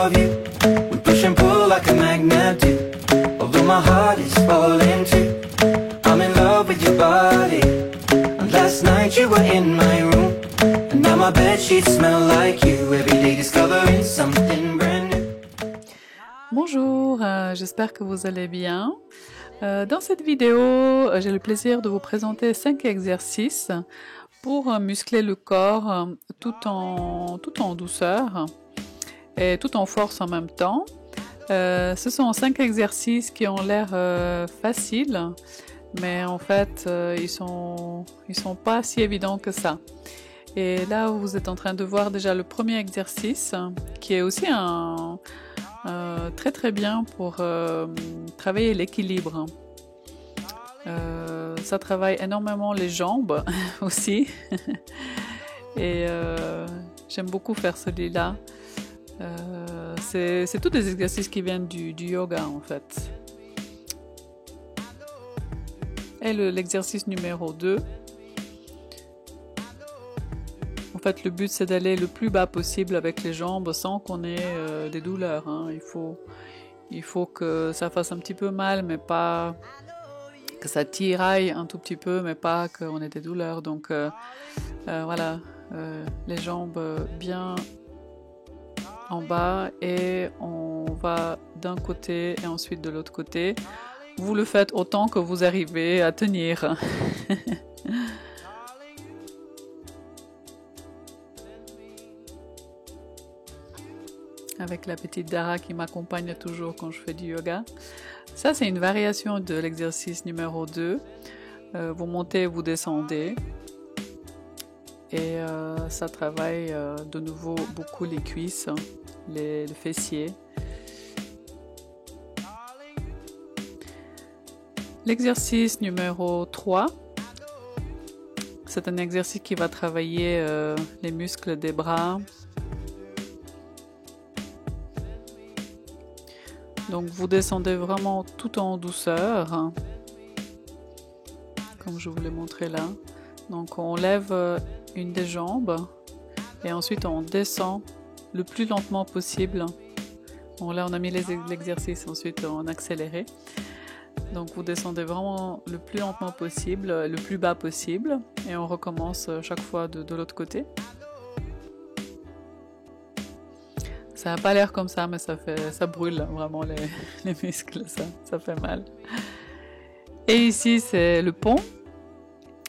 of you. We push and pull like a magnet do. Although my heart is falling too. I'm in love with your body. And last night you were in my room. And now my bedsheets smell like you. Every day discovering something brand new. Bonjour, j'espère que vous allez bien. Dans cette vidéo, j'ai le plaisir de vous présenter 5 exercices pour muscler le corps tout en douceur et tout en force en même temps. Ce sont 5 exercices qui ont l'air faciles, mais en fait, ils sont pas si évidents que ça. Et là, vous êtes en train de voir déjà le premier exercice, qui est aussi très bien pour travailler l'équilibre. Ça travaille énormément les jambes aussi. Et j'aime beaucoup faire celui-là. C'est tous des exercices qui viennent du yoga en fait. Et l'exercice numéro 2. En fait, le but c'est d'aller le plus bas possible avec les jambes sans qu'on ait des douleurs. Hein. Il faut que ça fasse un petit peu mal, mais pas que ça tiraille un tout petit peu, mais pas qu'on ait des douleurs. Donc voilà, les jambes bien en bas et on va d'un côté et ensuite de l'autre côté. Vous le faites autant que vous arrivez à tenir. Avec la petite Dara qui m'accompagne toujours quand je fais du yoga. Ça, c'est une variation de l'exercice numéro 2. Vous montez, vous descendez. Et ça travaille de nouveau beaucoup les cuisses, les fessiers. L'exercice numéro 3, c'est un exercice qui va travailler les muscles des bras. Donc vous descendez vraiment tout en douceur, comme je vous l'ai montré là. Donc on lève une des jambes et ensuite on descend le plus lentement possible. Bon, là on a mis l'exercice, ensuite on a accéléré. Donc vous descendez vraiment le plus lentement possible, le plus bas possible et on recommence chaque fois de l'autre côté. Ça n'a pas l'air comme ça, mais ça brûle vraiment les muscles, ça fait mal. Et ici, c'est le pont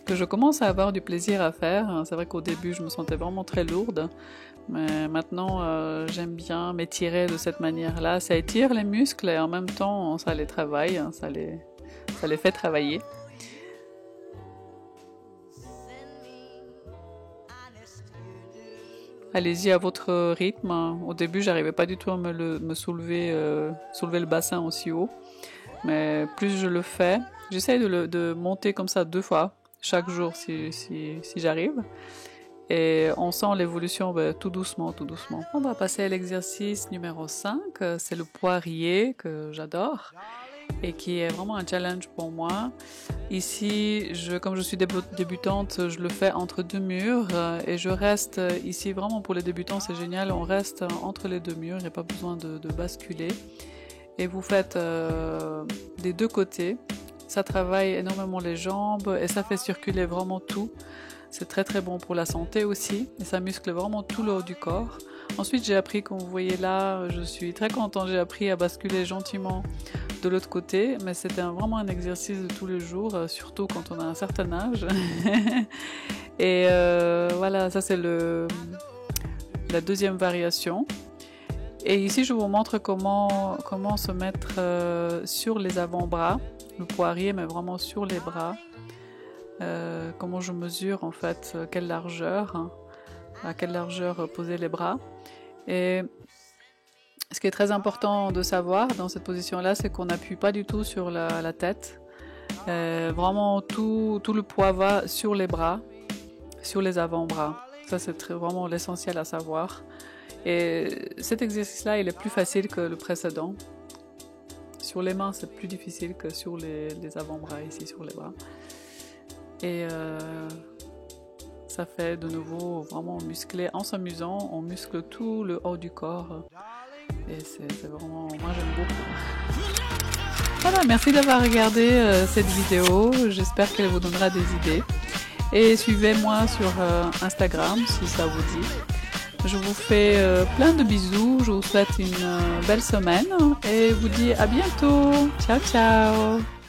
que je commence à avoir du plaisir à faire. C'est vrai qu'au début, je me sentais vraiment très lourde, mais maintenant, j'aime bien m'étirer de cette manière-là. Ça étire les muscles et en même temps, ça les travaille, ça les fait travailler. Allez-y à votre rythme. Au début, j'arrivais pas du tout à me soulever le bassin aussi haut. Mais plus je le fais, j'essaye de monter comme ça 2 fois chaque jour si j'arrive. Et on sent l'évolution tout doucement, tout doucement. On va passer à l'exercice numéro 5. C'est le poirier que j'adore et qui est vraiment un challenge pour moi. Ici, comme je suis débutante, je le fais entre 2 murs et je reste ici, vraiment pour les débutants, c'est génial, on reste entre les 2 murs, il n'y a pas besoin de basculer. Et vous faites des 2 côtés, ça travaille énormément les jambes et ça fait circuler vraiment tout. C'est très très bon pour la santé aussi et ça muscle vraiment tout le haut du corps. Ensuite, j'ai appris, comme vous voyez là, je suis très contente, j'ai appris à basculer gentiment de l'autre côté, mais c'était vraiment un exercice de tous les jours, surtout quand on a un certain âge. Et voilà, ça c'est la deuxième variation. Et ici, je vous montre comment se mettre sur les avant-bras, le poirier, mais vraiment sur les bras. Comment je mesure en fait quelle largeur, à quelle largeur poser les bras. Et ce qui est très important de savoir dans cette position-là, c'est qu'on n'appuie pas du tout sur la tête. Vraiment, tout le poids va sur les bras, sur les avant-bras. Ça, c'est vraiment l'essentiel à savoir. Et cet exercice-là, il est plus facile que le précédent. Sur les mains, c'est plus difficile que sur les avant-bras, ici sur les bras. Et ça fait de nouveau vraiment muscler. En s'amusant, on muscle tout le haut du corps. Et c'est vraiment, moi j'aime beaucoup. Voilà, merci d'avoir regardé cette vidéo, j'espère qu'elle vous donnera des idées. Et suivez-moi sur Instagram si ça vous dit. Je vous fais plein de bisous, je vous souhaite une belle semaine et vous dis à bientôt. Ciao ciao.